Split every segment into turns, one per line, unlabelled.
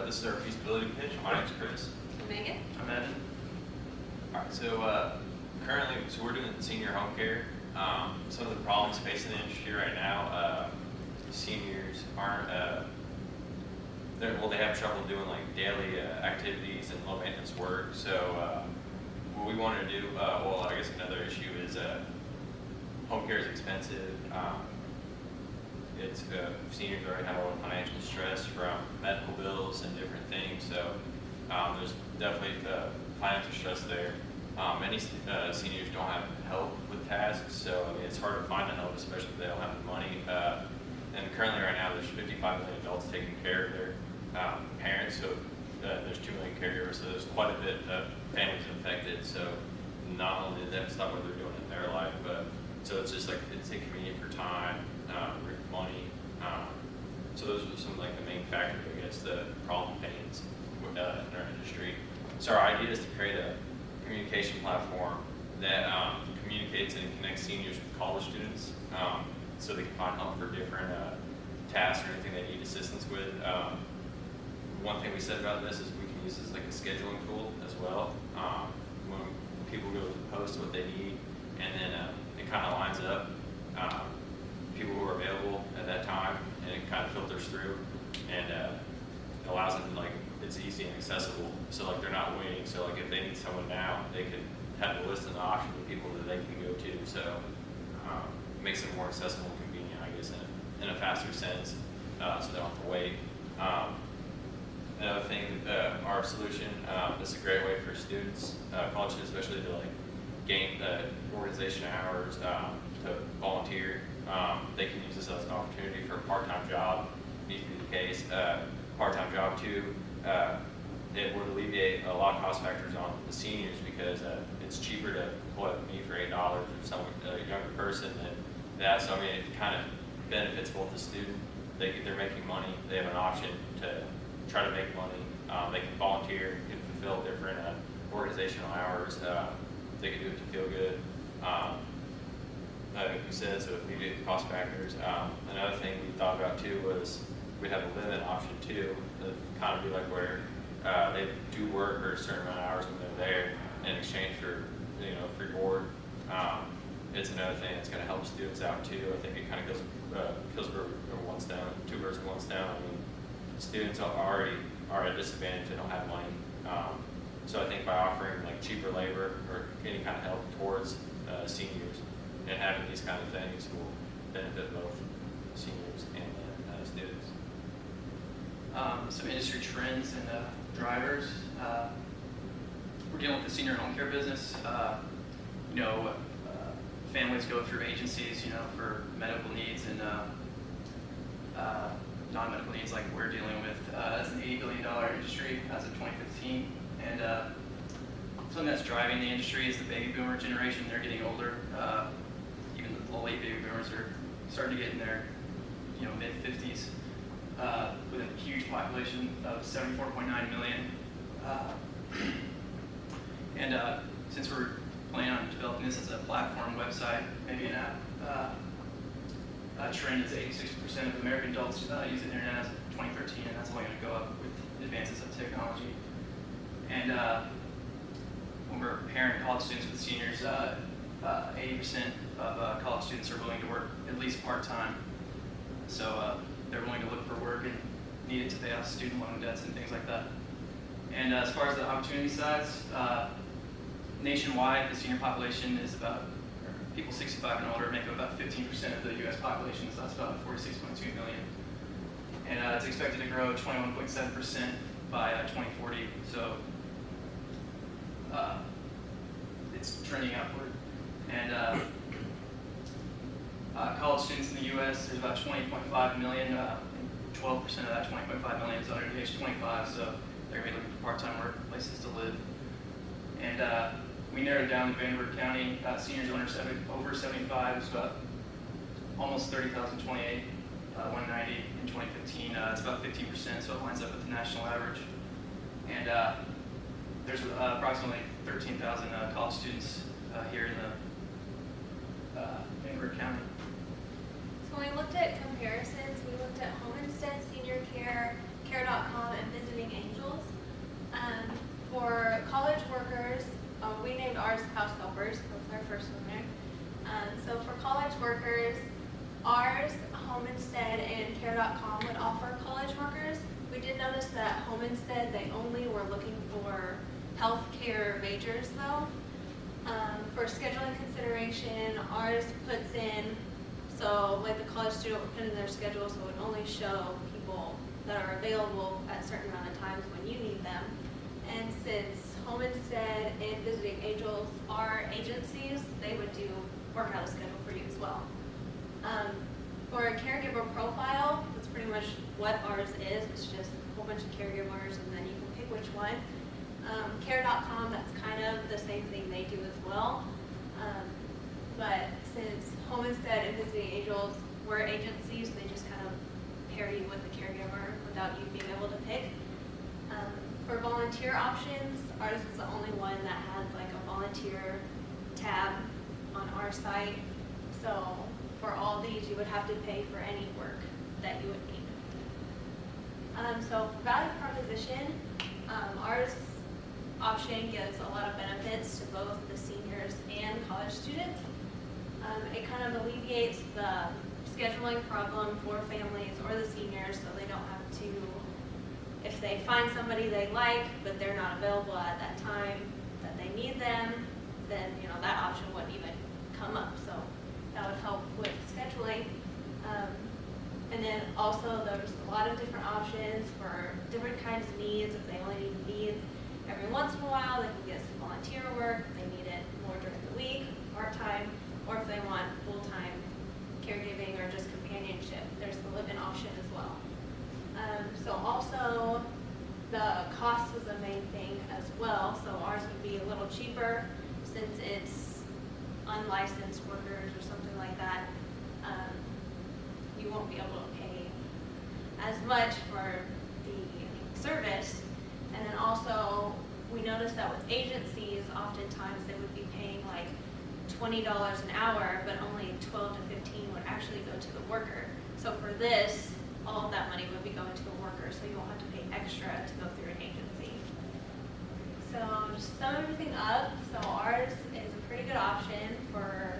This is our feasibility pitch. My name's Chris.
Megan?
I'm Evan.
All right, so currently, we're doing senior home care. Some of the problems facing the industry right now, seniors aren't, they have trouble doing like daily activities and low maintenance work. So what we wanted to do, well, I guess another issue is home care is expensive. Seniors already have a lot of financial stress from medical bills and different things, so there's definitely financial stress there. Many seniors don't have help with tasks, so I mean, it's hard to find the help, especially if they don't have the money. And currently right now there's 55 million adults taking care of their parents, so there's 2 million caregivers, so there's quite a bit of families affected. So not only did they have to stop what they're doing in their life, but so it's just like it's inconvenient for time, money. So those are some like the main factors, I guess, the problem pains in our industry. So our idea is to create a communication platform that communicates and connects seniors with college students, so they can find help for different tasks or anything they need assistance with. One thing we said about this is we can use this as like a scheduling tool as well. When people go to post what they need, and then it kind of lines up people who are available at that time, and it kind of filters through, and it allows them to, like, it's easy and accessible. So like they're not waiting. So like if they need someone now, they can have a list and the option of people that they can go to. So it makes it more accessible and convenient, I guess, in a faster sense, so they don't have to wait. Another thing, our solution, this is a great way for students, college students especially, to like gain organization hours, to volunteer. They can use this as an opportunity for a part-time job. Needs to be the case. Part-time job too. It would alleviate a lot of cost factors on the seniors, because it's cheaper to employ me for $8 or some younger person than that. So I mean, it kind of benefits both the student. They're making money. They have an option to try to make money. They can volunteer, can fulfill different organizational hours. They can do it to feel good. Like we said, so it alleviates cost factors. Another thing we thought about too was we'd have a limit option too. It'd kind of be like where they do work for a certain amount of hours when they're there in exchange for free board. It's another thing that's going to help students out too. I think it kind of kills one stone, 2 birds with 1 stone. I mean, students are at a disadvantage; they don't have money. So I think by offering like cheaper labor or any kind of help towards seniors and having these kind of things will benefit both seniors and students.
Some industry trends and drivers. We're dealing with the senior home care business. Families go through agencies, for medical needs and non-medical needs, like we're dealing with. It's an $80 billion industry as of 2015, and something that's driving the industry is the baby boomer generation. They're getting older. Even the late baby boomers are starting to get in their mid-50s, with a huge population of 74.9 million. Since we're planning on developing this as a platform website, maybe an app, trend is 86% of American adults use the internet as of 2013, and that's only going to go up with advances of technology. And when we're pairing college students with seniors, 80% of college students are willing to work at least part-time. So they're willing to look for work and need it to pay off student loan debts and things like that. And as far as the opportunity size, nationwide, the senior population is about, people 65 and older make up about 15% of the U.S. population, so that's about 46.2 million. And it's expected to grow 21.7% by 2040, so it's trending upward. And college students in the U.S., there's about 20.5 million, and 12% of that 20.5 million is under the age of 25, so they're going to be looking for part-time work, places to live. And we narrowed down to Vanderbilt County, seniors over 75 is about almost 30,028, 190 in 2015. It's about 15%, so it lines up with the national average. And there's approximately 13,000 college students here in the Vanderbilt County.
So when we looked at comparisons, we looked at Home Instead, Senior Care, Care.com, and Visiting offer college workers. We did notice that Home Instead, they only were looking for healthcare majors though. For scheduling consideration, ours puts in, so like the college student would put in their schedule, so it would only show people that are available at a certain amount of times when you need them. And since Home Instead and Visiting Angels are agencies, they would work out a schedule for you as well. For a caregiver profile, that's pretty much what ours is. It's just a whole bunch of caregivers and then you can pick which one. Care.com, that's kind of the same thing they do as well. But since Home Instead and Visiting Angels were agencies, they just kind of pair you with a caregiver without you being able to pick. For volunteer options, ours was the only one that had like a volunteer tab on our site. So for all these, you would have to pay for any work that you would need. So for value proposition, ours option gives a lot of benefits to both the seniors and college students. It kind of alleviates the scheduling problem for families or the seniors, so they don't have to, if they find somebody they like but they're not available at that time that they need them, then that option wouldn't even come up. So that would help with scheduling. And then also there's a lot of different options for different kinds of needs. If they only need needs every once in a while, they can get some volunteer work. If they need it more during the week, part-time, or if they want full-time caregiving or just companionship, there's the live-in option as well. So also the cost was the main thing as well. So ours would be a little cheaper since it's unlicensed workers or something like that. You won't be able to pay as much for the service. And then also we noticed that with agencies, oftentimes they would be paying like $20 an hour, but only 12 to 15 would actually go to the worker. So for this, all of that money would be going to the worker, so you won't have to pay extra to go through an agency. So just to sum everything up, so ours is a pretty good option for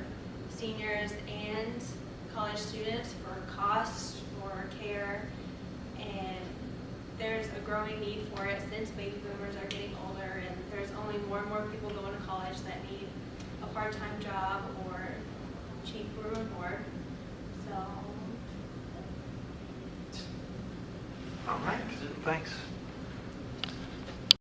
seniors and college students for cost, for care, and there's a growing need for it since baby boomers are getting older and there's only more and more people going to college that need a part-time job or cheap room and board. So
All right, thanks.